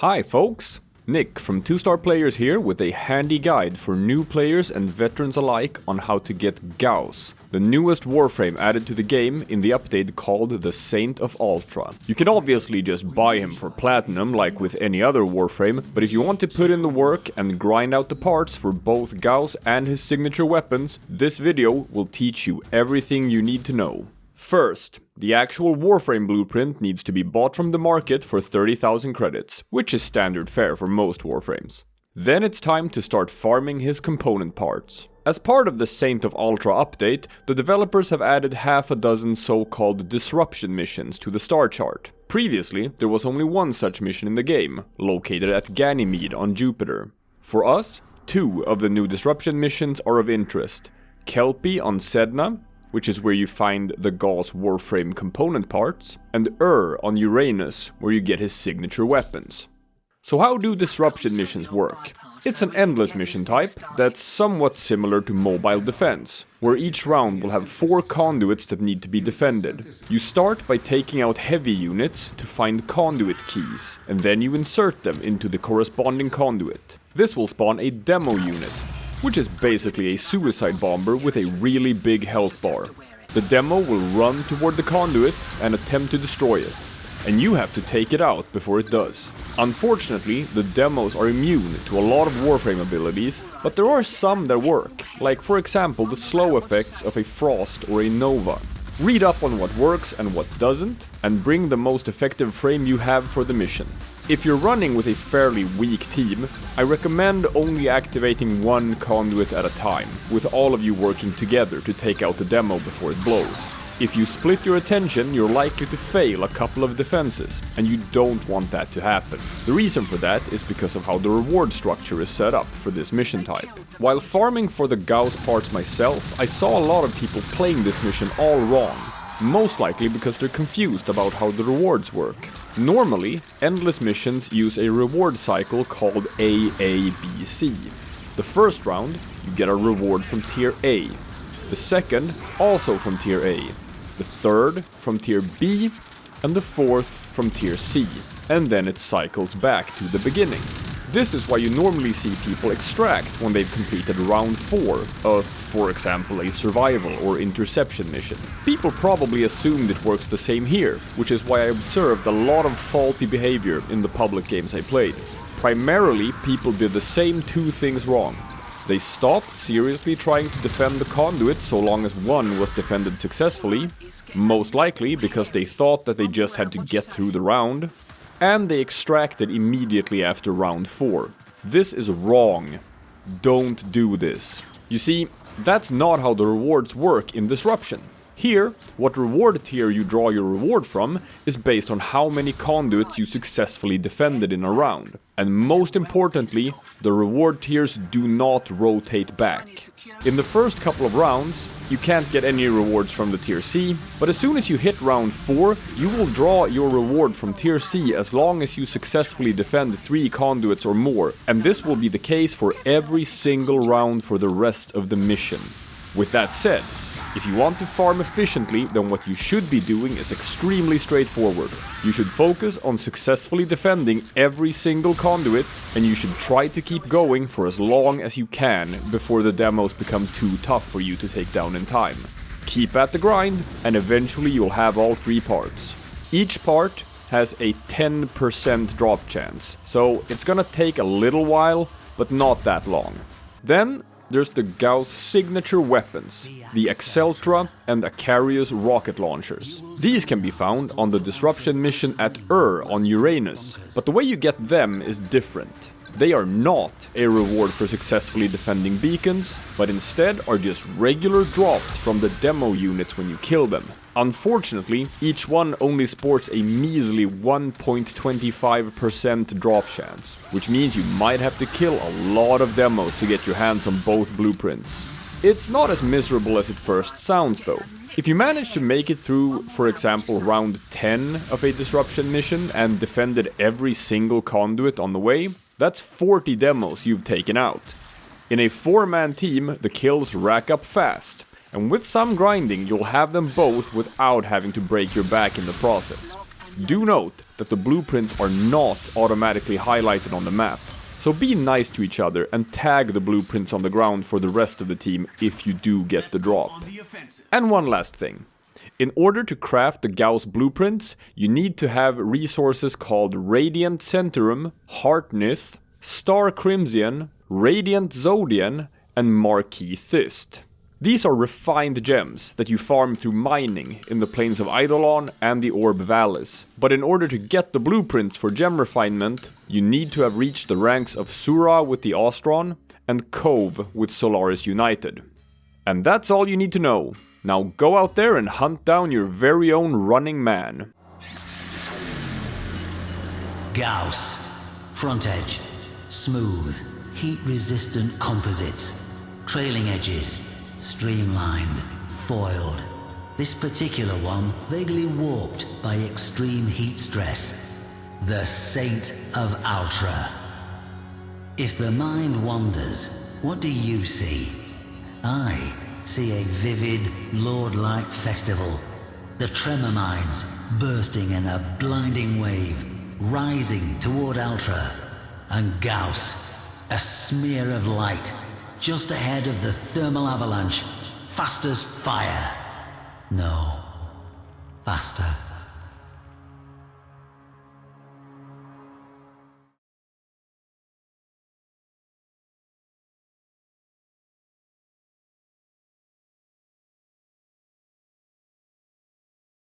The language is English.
Hi folks, Nick from 2-Star Players here with a handy guide for new players and veterans alike on how to get GAUSS, the newest Warframe added to the game in the update called the Saint of Ultra. You can obviously just buy him for platinum like with any other Warframe, but if you want to put in the work and grind out the parts for both GAUSS and his signature weapons, this video will teach you everything you need to know. First, the actual Warframe blueprint needs to be bought from the market for 30,000 credits, which is standard fare for most Warframes. Then it's time to start farming his component parts. As part of the Saint of Ultra update, the developers have added half a dozen so-called disruption missions to the star chart. Previously, there was only one such mission in the game, located at Ganymede on Jupiter. For us, 2 of the new disruption missions are of interest: Kelpie on Sedna, which is where you find the GAUSS Warframe component parts, and on Uranus, where you get his signature weapons. So how do disruption missions work? It's an endless mission type that's somewhat similar to mobile defense, where each round will have 4 conduits that need to be defended. You start by taking out heavy units to find conduit keys, and then you insert them into the corresponding conduit. This will spawn a demo unit, which is basically a suicide bomber with a really big health bar. The demo will run toward the conduit and attempt to destroy it, and you have to take it out before it does. Unfortunately, the demos are immune to a lot of Warframe abilities, but there are some that work, like for example the slow effects of a Frost or a Nova. Read up on what works and what doesn't, and bring the most effective frame you have for the mission. If you're running with a fairly weak team, I recommend only activating 1 conduit at a time, with all of you working together to take out the demo before it blows. If you split your attention, you're likely to fail a couple of defenses, and you don't want that to happen. The reason for that is because of how the reward structure is set up for this mission type. While farming for the GAUSS parts myself, I saw a lot of people playing this mission all wrong. Most likely because they're confused about how the rewards work. Normally, endless missions use a reward cycle called AABC. The first round, you get a reward from tier A. The second, also from tier A. The third, from tier B. And the fourth, from tier C. And then it cycles back to the beginning. This is why you normally see people extract when they've completed round 4 of, for example, a survival or interception mission. People probably assumed it works the same here, which is why I observed a lot of faulty behavior in the public games I played. Primarily, people did the same 2 things wrong. They stopped seriously trying to defend the conduit so long as one was defended successfully, most likely because they thought that they just had to get through the round, and they extracted immediately after round 4. This is wrong. Don't do this. You see, that's not how the rewards work in Disruption. Here, what reward tier you draw your reward from is based on how many conduits you successfully defended in a round. And most importantly, the reward tiers do not rotate back. In the first couple of rounds, you can't get any rewards from the tier C, but as soon as you hit round 4, you will draw your reward from tier C as long as you successfully defend 3 conduits or more, and this will be the case for every single round for the rest of the mission. With that said, if you want to farm efficiently, then what you should be doing is extremely straightforward. You should focus on successfully defending every single conduit, and you should try to keep going for as long as you can before the demos become too tough for you to take down in time. Keep at the grind, and eventually you'll have all 3 parts. Each part has a 10% drop chance, so it's gonna take a little while, but not that long. Then there's the GAUSS signature weapons, the Exceltra and Acarius rocket launchers. These can be found on the disruption mission at on Uranus, but the way you get them is different. They are not a reward for successfully defending beacons, but instead are just regular drops from the demo units when you kill them. Unfortunately, each one only sports a measly 1.25% drop chance, which means you might have to kill a lot of demos to get your hands on both blueprints. It's not as miserable as it first sounds though. If you manage to make it through, for example, round 10 of a disruption mission and defended every single conduit on the way, that's 40 demos you've taken out. In a 4-man team, the kills rack up fast, and with some grinding, you'll have them both without having to break your back in the process. Do note that the blueprints are not automatically highlighted on the map, so be nice to each other and tag the blueprints on the ground for the rest of the team if you do get the drop. And one last thing. In order to craft the GAUSS blueprints, you need to have resources called Radiant Centaurum, Heartnith, Star Crimson, Radiant Zodian, and Marquis Thist. These are refined gems that you farm through mining in the plains of Eidolon and the Orb Valleys. But in order to get the blueprints for gem refinement, you need to have reached the ranks of Sura with the Ostron and Cove with Solaris United. And that's all you need to know. Now go out there and hunt down your very own running man. GAUSS. Front edge. Smooth. Heat-resistant composites. Trailing edges. Streamlined, foiled. This particular one vaguely warped by extreme heat stress. The Saint of Ultra. If the mind wanders, what do you see? I see a vivid, lord-like festival. The tremor mines bursting in a blinding wave, rising toward Ultra. And GAUSS, a smear of light, just ahead of the thermal avalanche, fast as fire. No, faster